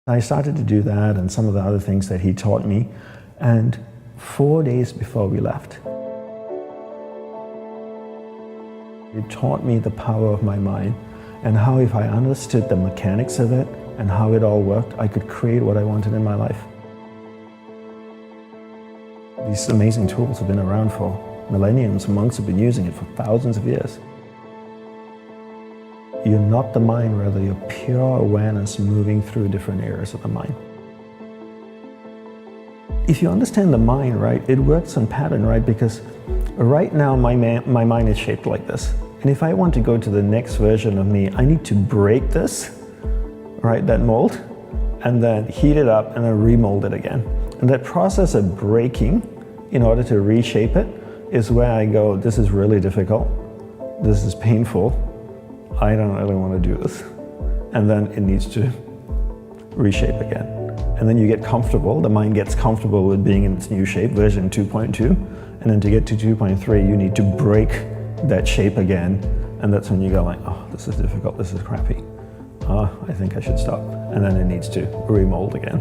I started to do that and some of the other things that he taught me. And 4 days before we left, he taught me the power of my mind and how if I understood the mechanics of it and how it all worked, I could create what I wanted in my life. These amazing tools have been around for millenniums. Monks have been using it for thousands of years. You're not the mind, rather you're pure awareness moving through different areas of the mind. If you understand the mind, right, it works on pattern, right? Because right now my mind is shaped like this. And if I want to go to the next version of me, I need to break this, right, that mold, and then heat it up and then remold it again. And that process of breaking in order to reshape it is where I go, this is really difficult, this is painful, I don't really want to do this. And then it needs to reshape again. And then you get comfortable, the mind gets comfortable with being in its new shape, version 2.2, and then to get to 2.3, you need to break that shape again, and that's when you go like, oh, this is difficult, this is crappy. Oh, I think I should stop. And then it needs to remold again.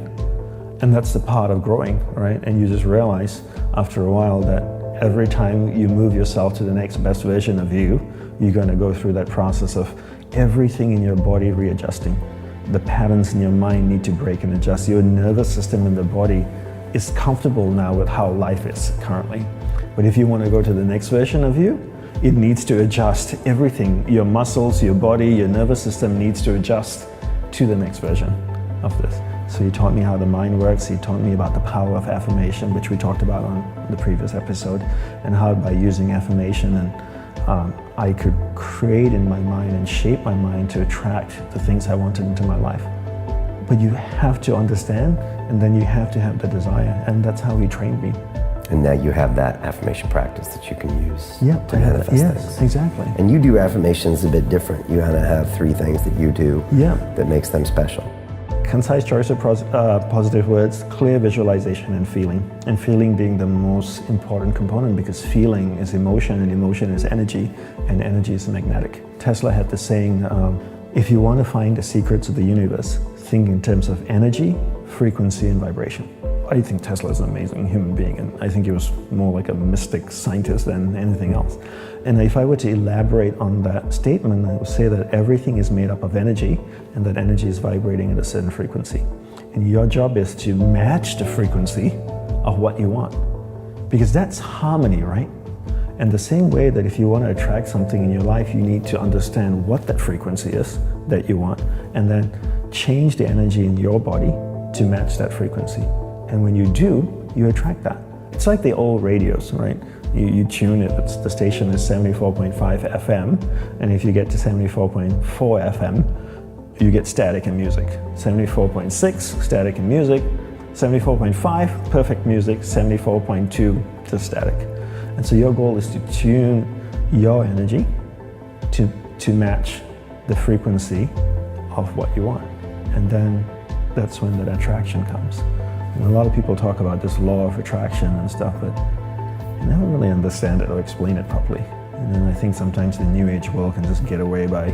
And that's the part of growing, right? And you just realize after a while that every time you move yourself to the next best version of you, you're going to go through that process of everything in your body readjusting. The patterns in your mind need to break and adjust. Your nervous system in the body is comfortable now with how life is currently. But if you want to go to the next version of you, it needs to adjust everything. Your muscles, your body, your nervous system needs to adjust to the next version of this. So he taught me how the mind works. He taught me about the power of affirmation, which we talked about on the previous episode, and how by using affirmation and I could create in my mind and shape my mind to attract the things I wanted into my life. But you have to understand, and then you have to have the desire, and that's how he trained me. And now you have that affirmation practice that you can use to manifest things. Yes, exactly. And you do affirmations a bit different. You kind of have 3 things that you do that makes them special. Concise choice of positive words, clear visualization, and feeling. And feeling being the most important component, because feeling is emotion and emotion is energy, and energy is magnetic. Tesla had the saying, if you want to find the secrets of the universe, think in terms of energy, frequency, and vibration. I think Tesla is an amazing human being, and I think he was more like a mystic scientist than anything else. And if I were to elaborate on that statement, I would say that everything is made up of energy, and that energy is vibrating at a certain frequency. And your job is to match the frequency of what you want, because that's harmony, right? And the same way that if you want to attract something in your life, you need to understand what that frequency is that you want, and then change the energy in your body to match that frequency. And when you do, you attract that. It's like the old radios, right? You tune it, the station is 74.5 FM, and if you get to 74.4 FM, you get static and music. 74.6, static and music. 74.5, perfect music. 74.2, just static. And so your goal is to tune your energy to match the frequency of what you want. And then that's when that attraction comes. And a lot of people talk about this law of attraction and stuff, but you never really understand it or explain it properly. And then I think sometimes the New Age world can just get away by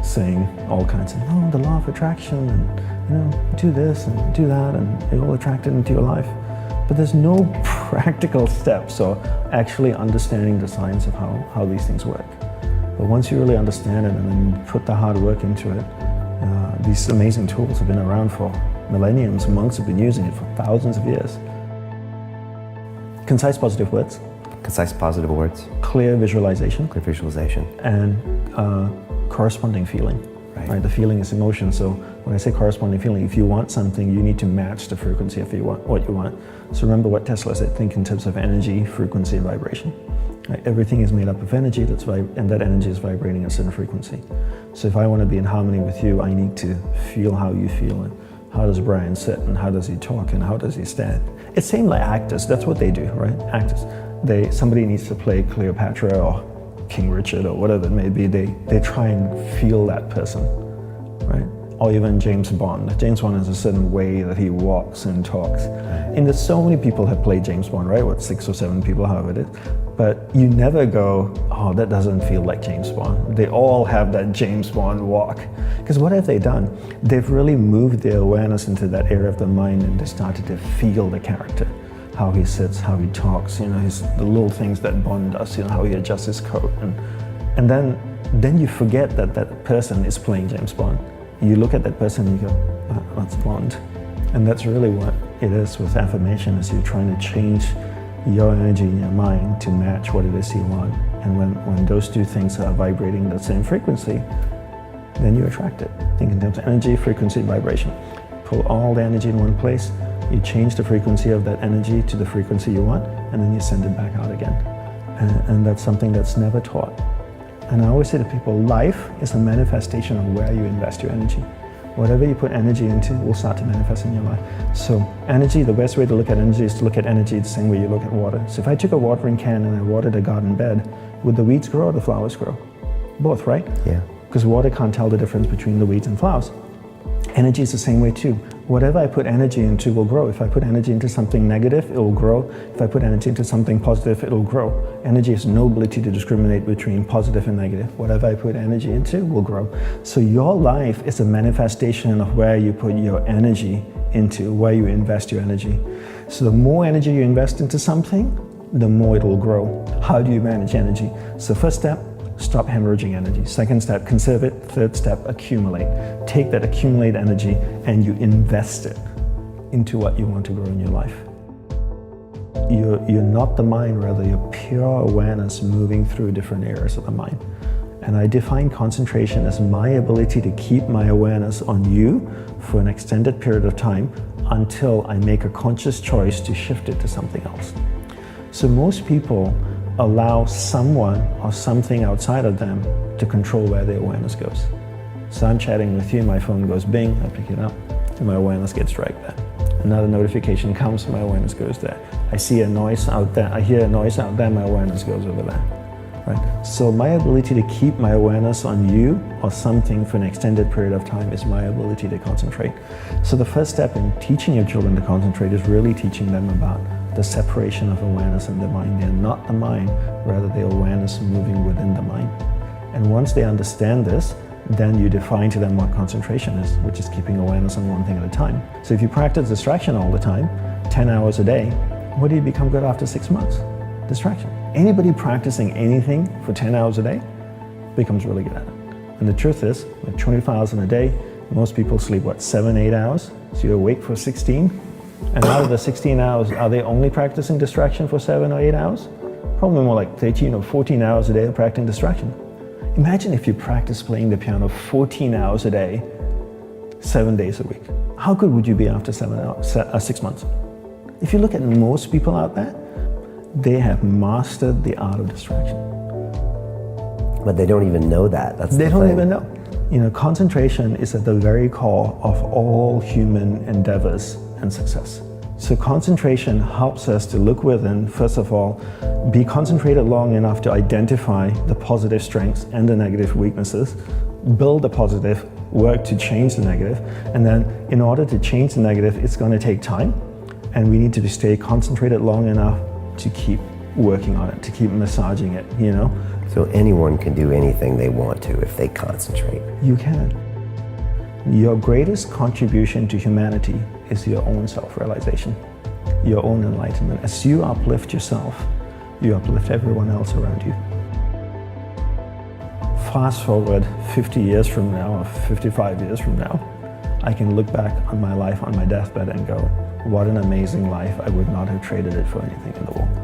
saying all kinds of, no, the law of attraction, and do this and do that, and it will attract it into your life. But there's no practical steps or actually understanding the science of how these things work. But once you really understand it and then put the hard work into it, these amazing tools have been around for millenniums. Monks have been using it for thousands of years. Concise positive words. Concise positive words. Clear visualization. Clear visualization. And corresponding feeling. Right? The feeling is emotion. So when I say corresponding feeling, if you want something, you need to match the frequency of what you want. So remember what Tesla said, think in terms of energy, frequency, and vibration. Right? Everything is made up of energy, and that energy is vibrating at a certain frequency. So if I want to be in harmony with you, I need to feel how you feel, and how does Brian sit, and how does he talk, and how does he stand. It's same like actors, that's what they do, right? Actors. Somebody needs to play Cleopatra or King Richard or whatever it may be, they try and feel that person, right? Or even James Bond. James Bond has a certain way that he walks and talks. And there's so many people have played James Bond, right? 6 or 7 people, however it is. But you never go, oh, that doesn't feel like James Bond. They all have that James Bond walk. Because what have they done? They've really moved their awareness into that area of the mind, and they started to feel the character. How he sits, how he talks, the little things that Bond does, how he adjusts his coat. And then you forget that that person is playing James Bond. You look at that person and you go, oh, that's Bond. And that's really what it is with affirmation, is you're trying to change your energy in your mind to match what it is you want. And when those two things are vibrating the same frequency, then you attract it. Think in terms of energy, frequency, vibration. Pull all the energy in one place, you change the frequency of that energy to the frequency you want, and then you send it back out again. And that's something that's never taught. And I always say to people, life is a manifestation of where you invest your energy. Whatever you put energy into will start to manifest in your life. So energy, the best way to look at energy is to look at energy the same way you look at water. So if I took a watering can and I watered a garden bed, would the weeds grow or the flowers grow? Both, right? Yeah. Because water can't tell the difference between the weeds and flowers. Energy is the same way too. Whatever I put energy into will grow. If I put energy into something negative, it will grow. If I put energy into something positive, it will grow. Energy has no ability to discriminate between positive and negative. Whatever I put energy into will grow. So your life is a manifestation of where you put your energy into, where you invest your energy. So the more energy you invest into something, the more it will grow. How do you manage energy? So first step, stop hemorrhaging energy. Second step, conserve it. Third step, accumulate. Take that accumulated energy and you invest it into what you want to grow in your life. You're not the mind, rather you're pure awareness moving through different areas of the mind. And I define concentration as my ability to keep my awareness on you for an extended period of time until I make a conscious choice to shift it to something else. So most people allow someone or something outside of them to control where their awareness goes. So I'm chatting with you, my phone goes bing, I pick it up, and my awareness gets dragged there. Another notification comes, my awareness goes there. I see a noise out there, I hear a noise out there, my awareness goes over there. Right? So my ability to keep my awareness on you or something for an extended period of time is my ability to concentrate. So the first step in teaching your children to concentrate is really teaching them about the separation of awareness and the mind. They're not the mind, rather the awareness moving within the mind. And once they understand this, then you define to them what concentration is, which is keeping awareness on one thing at a time. So if you practice distraction all the time, 10 hours a day, what do you become good after 6 months? Distraction. Anybody practicing anything for 10 hours a day becomes really good at it. And the truth is, with 24 hours in a day, most people sleep, 7, 8 hours? So you're awake for 16. And out of the 16 hours, are they only practicing distraction for 7 or 8 hours? Probably more like 13 or 14 hours a day of practicing distraction. Imagine if you practice playing the piano 14 hours a day, 7 days a week. How good would you be after 6 months? If you look at most people out there, they have mastered the art of distraction. But they don't even know that. That's they the don't thing. even know. Concentration is at the very core of all human endeavors and success. So concentration helps us to look within, first of all, be concentrated long enough to identify the positive strengths and the negative weaknesses, build the positive, work to change the negative, and then in order to change the negative, it's going to take time, and we need to stay concentrated long enough to keep working on it, to keep massaging it, So anyone can do anything they want to if they concentrate. You can. Your greatest contribution to humanity is your own self-realization, your own enlightenment. As you uplift yourself, you uplift everyone else around you. Fast forward 50 years from now, or 55 years from now, I can look back on my life on my deathbed and go, what an amazing life. I would not have traded it for anything in the world.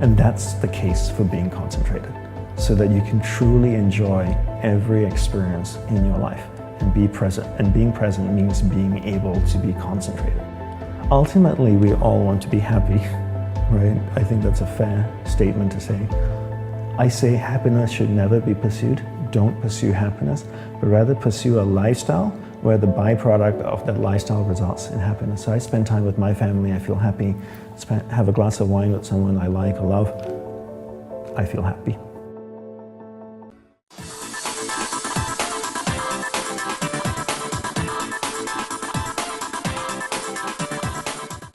And that's the case for being concentrated, so that you can truly enjoy every experience in your life and be present. And being present means being able to be concentrated. Ultimately, we all want to be happy, right? I think that's a fair statement to say. I say happiness should never be pursued. Don't pursue happiness, but rather pursue a lifestyle where the byproduct of that lifestyle results in happiness. So I spend time with my family, I feel happy. Have a glass of wine with someone I like or love, I feel happy.